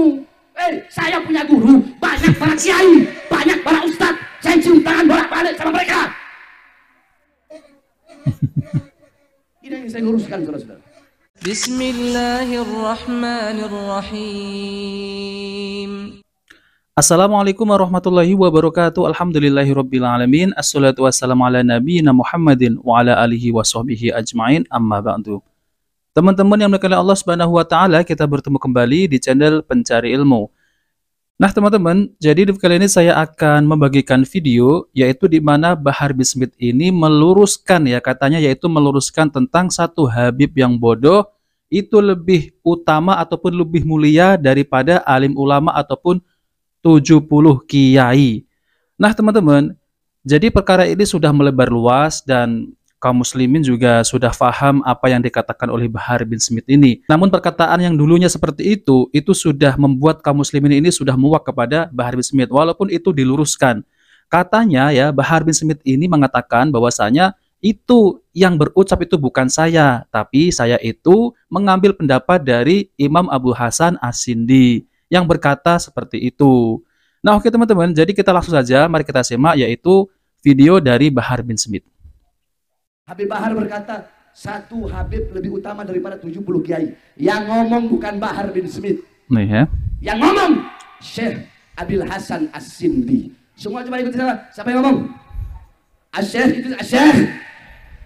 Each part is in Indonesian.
berilmu. Saya punya guru, banyak para kiai, banyak para ustadz. Saya cium tangan bolak-balik sama mereka. Ini yang saya luruskan, saudara-saudara. Bismillahirrahmanirrahim. Assalamualaikum warahmatullahi wabarakatuh. Alhamdulillahirrabbilalamin. Assalatu wassalamu ala nabiyina Muhammadin wa ala alihi wa sahbihi ajma'in, amma ba'du. Teman-teman yang dimuliakan Allah Subhanahu wa taala, kita bertemu kembali di channel Pencari Ilmu. Nah, teman-teman, jadi di kali ini saya akan membagikan video yaitu di mana Bahar bin Smith ini meluruskan, ya katanya, yaitu meluruskan tentang satu Habib yang bodoh itu lebih utama ataupun lebih mulia daripada alim ulama ataupun 70 kiai. Nah, teman-teman, jadi perkara ini sudah melebar luas dan kaum muslimin juga sudah paham apa yang dikatakan oleh Bahar bin Smith ini. Namun perkataan yang dulunya seperti itu sudah membuat kaum muslimin ini sudah muak kepada Bahar bin Smith, walaupun itu diluruskan. Katanya ya, Bahar bin Smith ini mengatakan bahwasanya itu yang berucap itu bukan saya, tapi saya itu mengambil pendapat dari Imam Abu Hasan As-Sindi yang berkata seperti itu. Nah, oke teman-teman, jadi kita langsung saja, mari kita simak yaitu video dari Bahar bin Smith. Habib Bahar berkata, satu Habib lebih utama daripada 70 kiai. Yang ngomong bukan Bahar bin Smith. Nih ya. Yang ngomong Syekh Abil Hasan As-Sindi. Semua coba ikuti saya. Siapa yang ngomong? Syekh itu Syekh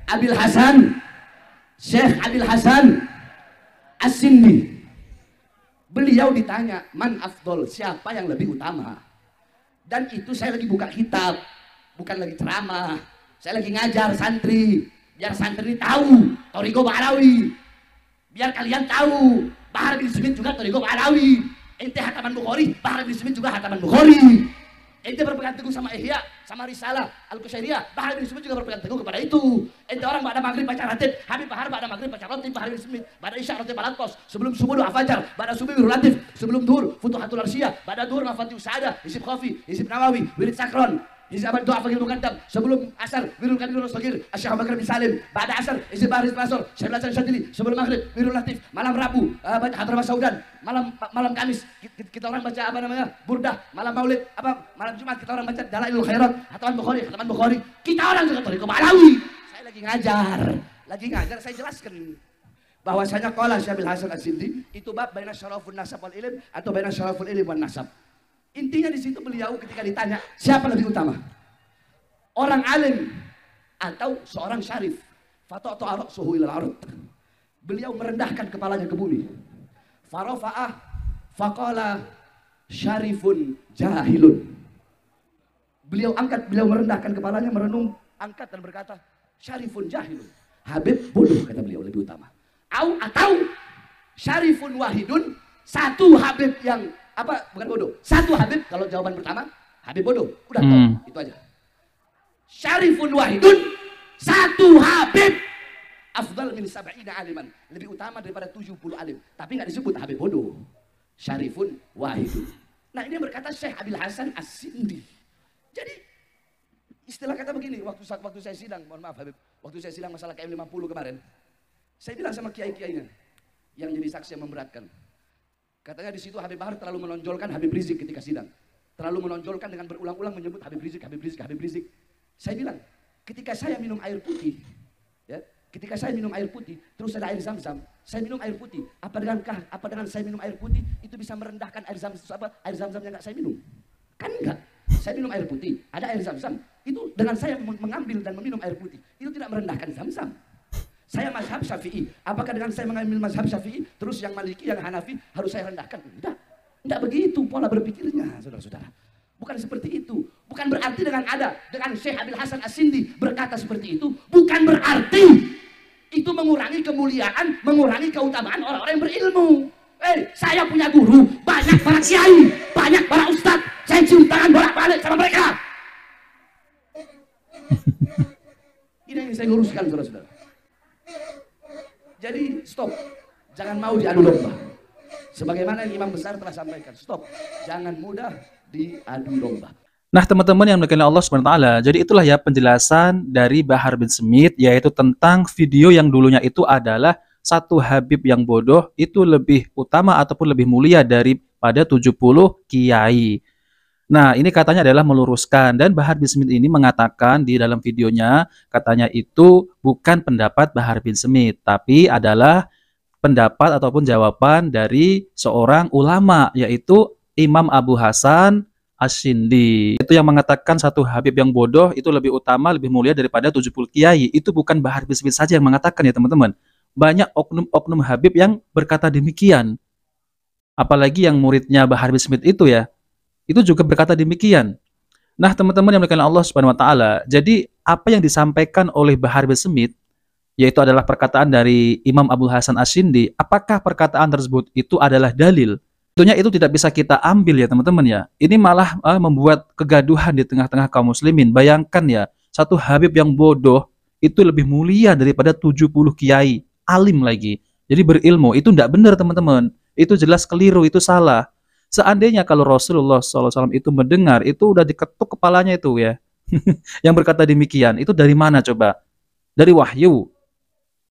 Abil Hasan. Syekh Abil Hasan As-Sindi. Beliau ditanya, man afdol, siapa yang lebih utama? Dan itu saya lagi buka kitab, bukan lagi ceramah. Saya lagi ngajar santri, biar santri tahu Thariqah Ba'alawi. Biar kalian tahu Bahar bin Smith juga Thariqah Ba'alawi. Ente hataman Bukhari, Bahar bin Smith juga hataman Bukhari. Ente berpegang teguh sama Ihya, sama Risalah Al-Qusyairiyah, Bahar bin Smith juga berpegang teguh kepada itu. Ente orang ba'da maghrib baca ratib, Habib Bahar ba'da maghrib baca ratib, Bahar bin Smith ba'da isya ratib al-Anqas, sebelum subuh doa fajar, ba'da subuh wirul latif, sebelum duhur Futuhatul Arsiyah, ba'da duhur Mafatihus Sa'adah, Hizib Khafi, Hizib Nawawi, Wirid Sakron, Hizib Abad Doa Fakir Muqaddam, sebelum asar Wirul Kadirul Sagir, Asyik Abu Bakar bin Salim, ba'da asar Hizib Bahar bin Nasr, Syekh Hasan Syadili, sebelum maghrib Wirul Latif, malam Rabu baca Hadramah Saudan, malam Kamis kita orang baca apa namanya? Burdah, malam Maulid, malam Jumat kita orang baca Dalailul Khairat, hataman Bukhari. Kita orang juga Thariqah Ba'alawi. Saya lagi ngajar, saya jelaskan bahwasanya qala Syekh Abil Hasan As-Sindi itu bab baina syarafun nasab wal ilm atau baina syaraful ilm wan nasab. Intinya di situ beliau ketika ditanya siapa lebih utama, orang alim atau seorang syarif, fata'tu ra'suhu ilal ard. Beliau merendahkan kepalanya ke bumi. Farafa'ah faqala syarifun jahilun. Beliau merendahkan kepalanya, merenung, angkat dan berkata syarifun jahilun. Habib bodoh, kata beliau, lebih utama. Atau syarifun wahidun, satu Habib yang bukan bodoh, satu Habib. Kalau jawaban pertama Habib bodoh, udah tahu, itu aja. Syarifun wahidun, satu Habib afdal min sab'ina aliman, lebih utama daripada 70 alim, tapi nggak disebut Habib bodoh. Syarifun wahidun. Nah, ini yang berkata Syekh Abil Hasan As-Sindi. Jadi istilah kata begini, waktu saya sidang, mohon maaf Habib, waktu saya sidang masalah KM50 kemarin, saya bilang sama kiai-kiainya yang jadi saksi yang memberatkan. Katanya di situ Habib Bahar terlalu menonjolkan Habib Rizik ketika sidang. Terlalu menonjolkan dengan berulang-ulang menyebut Habib Rizik. Saya bilang, ketika saya minum air putih, ya, terus ada air zam-zam, saya minum air putih. Apa dengan saya minum air putih itu bisa merendahkan air zam-zam yang nggak saya minum? Kan enggak. Saya minum air putih, ada air zam-zam. Itu dengan saya mengambil dan meminum air putih, itu tidak merendahkan zam-zam. Saya mazhab Syafi'i. Apakah dengan saya mengambil mazhab Syafi'i, terus yang Maliki, yang Hanafi harus saya rendahkan? Tidak begitu pola berpikirnya, saudara-saudara. Bukan seperti itu. Bukan berarti dengan Syekh Abil Hasan As-Sindi berkata seperti itu, bukan berarti itu mengurangi kemuliaan, mengurangi keutamaan orang-orang yang berilmu. Saya punya guru, banyak para kiai, banyak para ustadz. Saya cium tangan bolak-balik sama mereka. Ini yang saya luruskan, saudara-saudara. Jadi stop, jangan mau diadu domba. Sebagaimana yang Imam Besar telah sampaikan, stop, jangan mudah diadu domba. Nah, teman-teman yang dimuliakan Allah Subhanahu wa taala, jadi itulah ya penjelasan dari Bahar bin Smith, yaitu tentang video yang dulunya itu adalah satu Habib yang bodoh itu lebih utama ataupun lebih mulia pada 70 kiai. Nah, ini katanya adalah meluruskan, dan Bahar bin Smith ini mengatakan di dalam videonya, katanya itu bukan pendapat Bahar bin Smith, tapi adalah pendapat ataupun jawaban dari seorang ulama, yaitu Imam Abu Hasan Asyindi. Itu yang mengatakan satu Habib yang bodoh itu lebih utama, lebih mulia daripada 70 kiai. Itu bukan Bahar bin Smith saja yang mengatakan ya teman-teman. Banyak oknum-oknum Habib yang berkata demikian. Apalagi yang muridnya Bahar bin Smith itu ya, itu juga berkata demikian. Nah, teman-teman yang dimuliakan Allah Subhanahu wa taala, jadi apa yang disampaikan oleh Bahar bin Smith yaitu adalah perkataan dari Imam Abu Hasan Asyindi, apakah perkataan tersebut itu adalah dalil? Tentunya itu tidak bisa kita ambil ya teman-teman ya. Ini malah membuat kegaduhan di tengah-tengah kaum muslimin. Bayangkan ya, satu Habib yang bodoh itu lebih mulia daripada 70 kiai, alim lagi. Jadi berilmu, itu tidak benar teman-teman. Itu jelas keliru, itu salah. Seandainya kalau Rasulullah SAW itu mendengar, itu udah diketuk kepalanya itu ya. Yang berkata demikian, itu dari mana coba? Dari wahyu.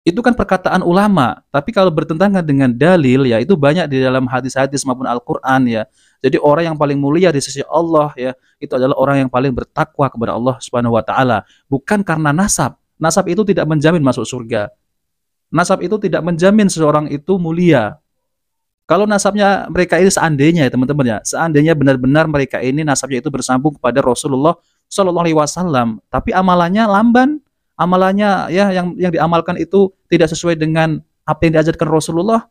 Itu kan perkataan ulama. Tapi kalau bertentangan dengan dalil, ya itu banyak di dalam hadis-hadis maupun Al-Quran ya. Jadi orang yang paling mulia di sisi Allah ya, itu adalah orang yang paling bertakwa kepada Allah Subhanahu wa taala. Bukan karena nasab. Nasab itu tidak menjamin masuk surga. Nasab itu tidak menjamin seseorang itu mulia. Kalau nasabnya mereka ini seandainya ya teman-teman ya, seandainya benar-benar mereka ini nasabnya itu bersambung kepada Rasulullah Shallallahu Alaihi Wasallam, tapi amalannya lamban, amalannya ya yang diamalkan itu tidak sesuai dengan apa yang diajarkan Rasulullah.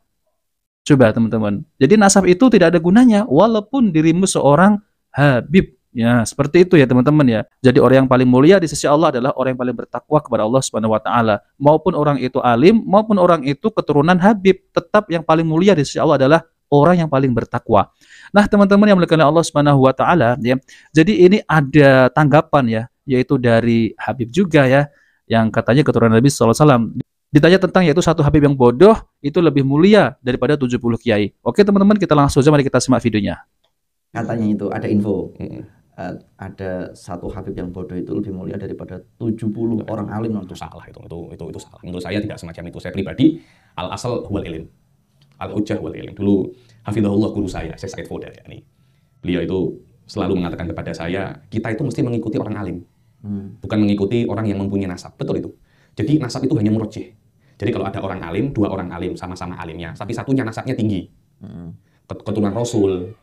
Coba teman-teman. Jadi nasab itu tidak ada gunanya, walaupun dirimu seorang Habib. Ya seperti itu ya teman-teman ya. Jadi orang yang paling mulia di sisi Allah adalah orang yang paling bertakwa kepada Allah Subhanahu Wa Taala. Maupun orang itu alim, maupun orang itu keturunan Habib, tetap yang paling mulia di sisi Allah adalah orang yang paling bertakwa. Nah teman-teman yang dimuliakan Allah Subhanahu Wa Taala ya. Jadi ini ada tanggapan ya, yaitu dari Habib juga ya, yang katanya keturunan Nabi SAW. Ditanya tentang yaitu satu Habib yang bodoh itu lebih mulia daripada 70 kiai. Oke teman-teman, kita langsung saja mari kita simak videonya. Katanya itu ada info. Ada satu Habib yang bodoh itu lebih mulia daripada 70 orang alim. Itu salah, itu salah. Menurut saya tidak semacam itu. Saya pribadi al asal huwal ilm, al hujjah huwal ilm. Dulu hafizahullah guru saya Said Fodel ya, nih. Beliau itu selalu mengatakan kepada saya, kita itu mesti mengikuti orang alim, bukan mengikuti orang yang mempunyai nasab. Betul itu. Jadi nasab itu hanya murajjih. Jadi kalau ada orang alim, dua orang alim sama-sama alimnya, tapi satunya nasabnya tinggi, keturunan Rasul,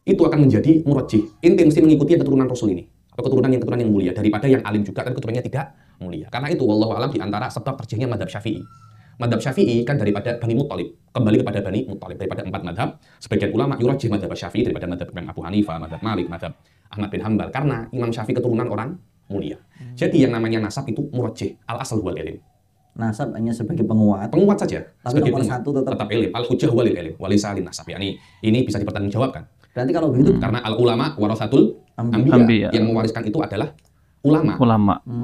itu akan menjadi murajjih. Inti mesti mengikuti yang keturunan Rasul ini, atau keturunan yang mulia, daripada yang alim juga tapi keturunannya tidak mulia. Karena itu wallahu alam di antara sebab terjihnya madhab Syafi'i. Madhab Syafi'i kan daripada Bani Muttalib, kembali kepada Bani Muttalib. Daripada 4 madhab, sebagian ulama yurajjih madhab Syafi'i daripada madhab Imam Abu Hanifah, madhab Malik, madhab Ahmad bin Hanbal, karena Imam Syafi'i keturunan orang mulia. Jadi yang namanya nasab itu murajjih, al asal huwal ilm. Nasab hanya sebagai penguat saja. Tapi sebagai nomor penguat. satu tetap ilm. Al hujjah walil ilm, walisa lin nasab. Yani ini bisa dipertanggungjawabkan. Berarti kalau begitu Karena al ulama warasatul anbiya, yang mewariskan itu adalah ulama.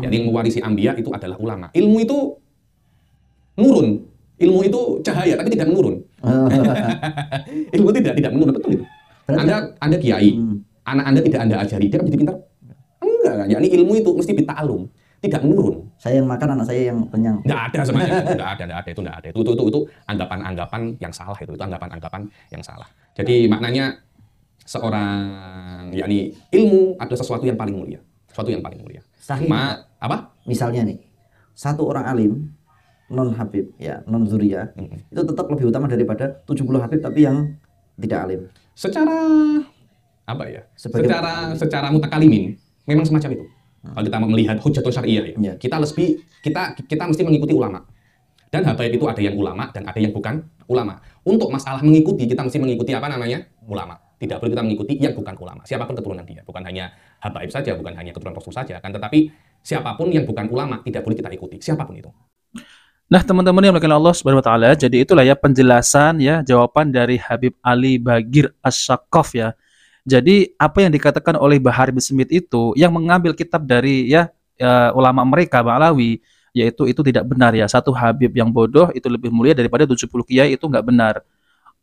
Yani yang mewarisi anbiya itu adalah ulama. Ilmu itu nurun. Ilmu itu cahaya tapi tidak menurun. Ilmu tidak menurun, betul itu. Anda kiai, anak Anda tidak Anda ajari, dia kan jadi pintar? Enggak kan? Yani ilmu itu mesti bita'alum, tidak menurun. Saya yang makan, anak saya yang kenyang. Nggak ada sebenarnya, nggak ada. Itu anggapan-anggapan yang salah itu anggapan-anggapan yang salah. Jadi maknanya seorang, yakni ilmu adalah sesuatu yang paling mulia, Sahih. Apa? Misalnya nih, satu orang alim non Habib ya, non Zuriyah, itu tetap lebih utama daripada 70 Habib tapi yang tidak alim. Secara apa ya? Secara mutakalimin memang semacam itu. Kalau kita melihat hujjatul syariah ya, kita mesti mengikuti ulama. Dan habaib itu ada yang ulama dan ada yang bukan ulama. Untuk masalah mengikuti, kita mesti mengikuti apa namanya? Ulama. Tidak boleh kita mengikuti yang bukan ulama. Siapapun keturunan dia, bukan hanya habaib saja, bukan hanya keturunan Rasul saja, kan, tetapi siapapun yang bukan ulama tidak boleh kita ikuti, siapapun itu. Nah teman-teman yang dimuliakan Allah Subhanahu Wa Taala, jadi itulah ya penjelasan ya, jawaban dari Habib Ali Bagir As-Saqqaf ya. Jadi apa yang dikatakan oleh Bahar bin Smith itu yang mengambil kitab dari ulama mereka Ba'alawi, yaitu itu tidak benar ya. Satu Habib yang bodoh itu lebih mulia daripada 70 kiai, itu nggak benar.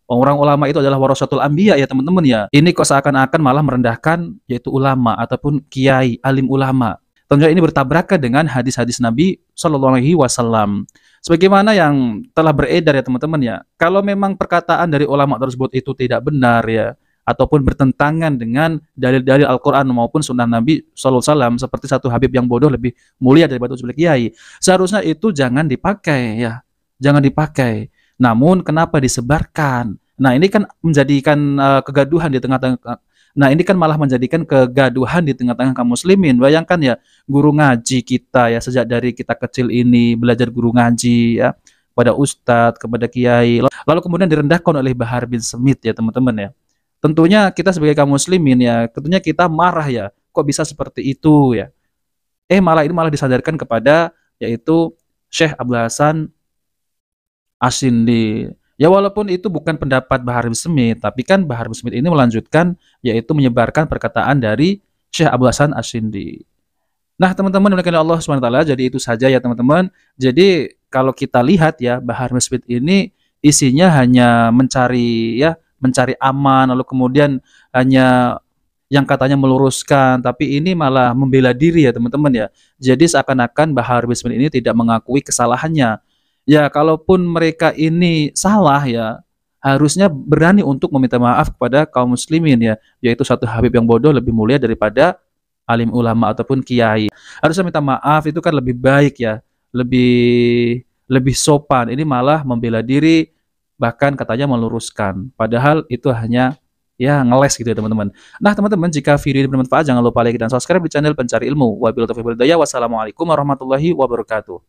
Orang ulama itu adalah warasatul anbiya ya teman-teman ya. Ini kok seakan-akan malah merendahkan yaitu ulama ataupun kiai, alim ulama. Tentunya ini bertabrakan dengan hadis-hadis Nabi Shallallahu Alaihi Wasallam. Sebagaimana yang telah beredar ya teman-teman ya, kalau memang perkataan dari ulama tersebut itu tidak benar ya, ataupun bertentangan dengan dalil-dalil Al-Quran maupun Sunnah Nabi SAW, seperti satu Habib yang bodoh lebih mulia daripada usul kiai, seharusnya itu jangan dipakai ya, jangan dipakai. Namun kenapa disebarkan? Nah ini kan menjadikan kegaduhan di tengah-tengah. Nah ini kan malah menjadikan kegaduhan di tengah-tengah kaum muslimin. Bayangkan ya, guru ngaji kita ya, sejak dari kita kecil ini belajar guru ngaji ya, kepada ustadz, kepada kiai, lalu kemudian direndahkan oleh Bahar bin Smith ya teman-teman ya. Tentunya kita sebagai kaum muslimin ya, tentunya kita marah ya, kok bisa seperti itu ya. Malah ini malah disadarkan kepada yaitu Syekh Abdul Hasan As-Sindi. Ya walaupun itu bukan pendapat Bahar bin Smith, tapi kan Bahar bin Smith ini melanjutkan yaitu menyebarkan perkataan dari Syekh Abdul Hasan As-Sindi. Nah, teman-teman dimuliakan Allah SWT, jadi itu saja ya teman-teman. Jadi kalau kita lihat ya, Bahar bin Smith ini isinya hanya mencari ya, mencari aman, lalu kemudian hanya yang katanya meluruskan, tapi ini malah membela diri ya teman-teman ya. Jadi seakan-akan Bahar bin Smith ini tidak mengakui kesalahannya. Ya, kalaupun mereka ini salah ya, harusnya berani untuk meminta maaf kepada kaum muslimin ya, yaitu satu Habib yang bodoh lebih mulia daripada alim ulama ataupun kiai. Harusnya minta maaf, itu kan lebih baik ya, lebih sopan. Ini malah membela diri, bahkan katanya meluruskan. Padahal itu hanya ya ngeles gitu ya teman-teman. Nah teman-teman, jika video ini bermanfaat jangan lupa like dan subscribe di channel Pencari Ilmu. Wabillahi taufiq wal hidayah. Wassalamualaikum warahmatullahi wabarakatuh.